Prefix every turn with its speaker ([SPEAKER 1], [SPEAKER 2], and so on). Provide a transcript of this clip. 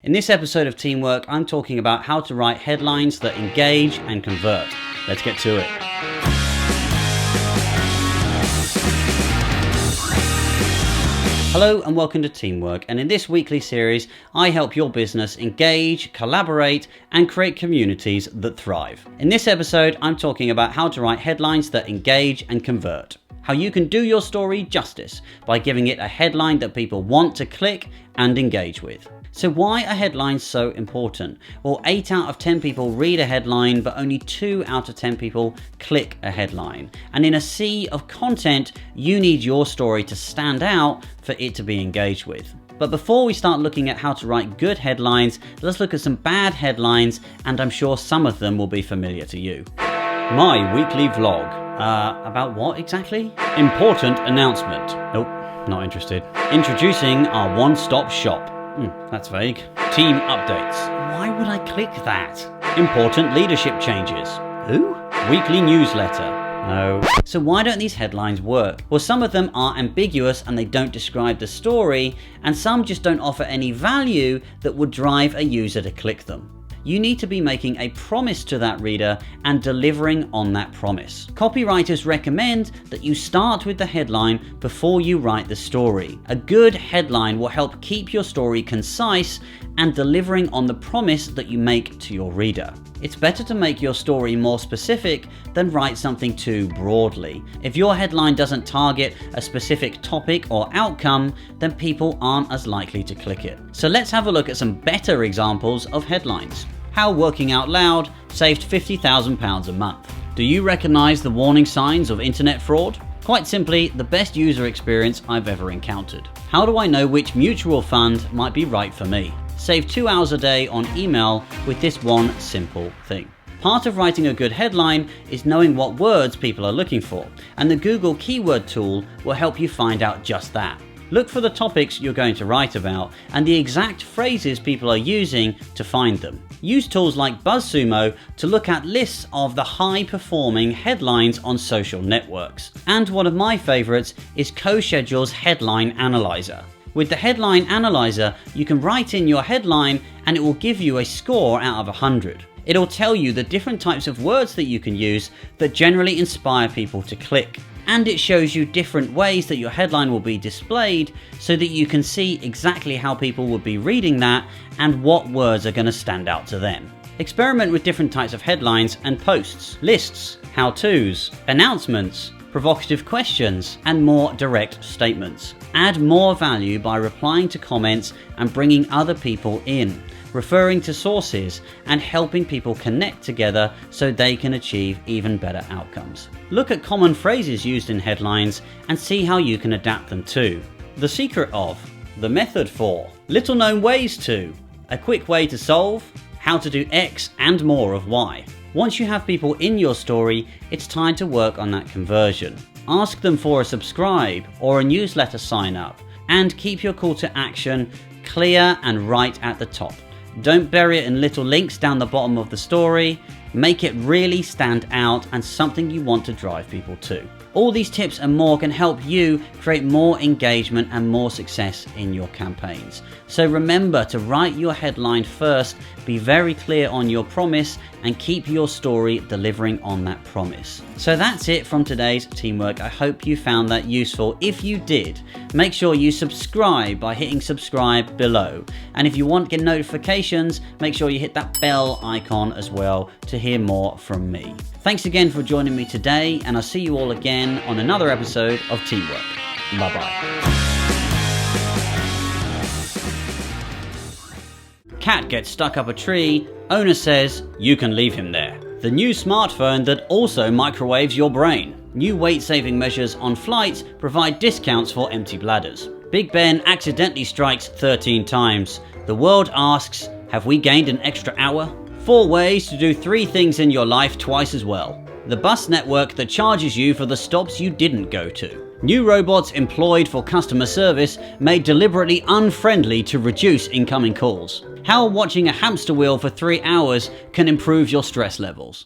[SPEAKER 1] In this episode of Teamwork, I'm talking about how to write headlines that engage and convert. Let's get to it. Hello and welcome to Teamwork, and in this weekly series, I help your business engage, collaborate, and create communities that thrive. In this episode, I'm talking about how to write headlines that engage and convert. How you can do your story justice by giving it a headline that people want to click and engage with. So why are headlines so important? Well, 8 out of 10 people read a headline, but only 2 out of 10 people click a headline. And in a sea of content, you need your story to stand out for it to be engaged with. But before we start looking at how to write good headlines, let's look at some bad headlines, and I'm sure some of them will be familiar to you. My weekly vlog. About what exactly? Important announcement. Nope, not interested. Introducing our one-stop shop. That's vague. Team updates. Why would I click that? Important leadership changes. Who? Weekly newsletter. No. So why don't these headlines work? Well, some of them are ambiguous and they don't describe the story, and some just don't offer any value that would drive a user to click them. You need to be making a promise to that reader and delivering on that promise. Copywriters recommend that you start with the headline before you write the story. A good headline will help keep your story concise and delivering on the promise that you make to your reader. It's better to make your story more specific than write something too broadly. If your headline doesn't target a specific topic or outcome, then people aren't as likely to click it. So let's have a look at some better examples of headlines. How working out loud saved £50,000 a month. Do you recognize the warning signs of internet fraud? Quite simply, the best user experience I've ever encountered. How do I know which mutual fund might be right for me? Save 2 hours a day on email with this one simple thing. Part of writing a good headline is knowing what words people are looking for, and the Google keyword tool will help you find out just that. Look for the topics you're going to write about and the exact phrases people are using to find them. Use tools like BuzzSumo to look at lists of the high-performing headlines on social networks. And one of my favorites is CoSchedule's Headline Analyzer. With the Headline Analyzer, you can write in your headline and it will give you a score out of 100. It'll tell you the different types of words that you can use that generally inspire people to click. And it shows you different ways that your headline will be displayed so that you can see exactly how people will be reading that and what words are going to stand out to them. Experiment with different types of headlines and posts, lists, how-tos, announcements, provocative questions, and more direct statements. Add more value by replying to comments and bringing other people in, referring to sources, and helping people connect together so they can achieve even better outcomes. Look at common phrases used in headlines and see how you can adapt them too. The secret of, the method for, little known ways to, a quick way to solve, how to do X and more of Y. Once you have people in your story, it's time to work on that conversion. Ask them for a subscribe or a newsletter sign up, and keep your call to action clear and right at the top. Don't bury it in little links down the bottom of the story. Make it really stand out and something you want to drive people to. All these tips and more can help you create more engagement and more success in your campaigns. So remember to write your headline first, be very clear on your promise, and keep your story delivering on that promise. So that's it from today's Teamwork. I hope you found that useful. If you did, make sure you subscribe by hitting subscribe below. And if you want to get notifications, make sure you hit that bell icon as well to hear more from me. Thanks again for joining me today, and I'll see you all again on another episode of Teamwork. Bye-bye. Cat gets stuck up a tree. Owner says, you can leave him there. The new smartphone that also microwaves your brain. New weight-saving measures on flights provide discounts for empty bladders. Big Ben accidentally strikes 13 times. The world asks, have we gained an extra hour? 4 ways to do 3 things in your life twice as well. The bus network that charges you for the stops you didn't go to. New robots employed for customer service made deliberately unfriendly to reduce incoming calls. How watching a hamster wheel for 3 hours can improve your stress levels.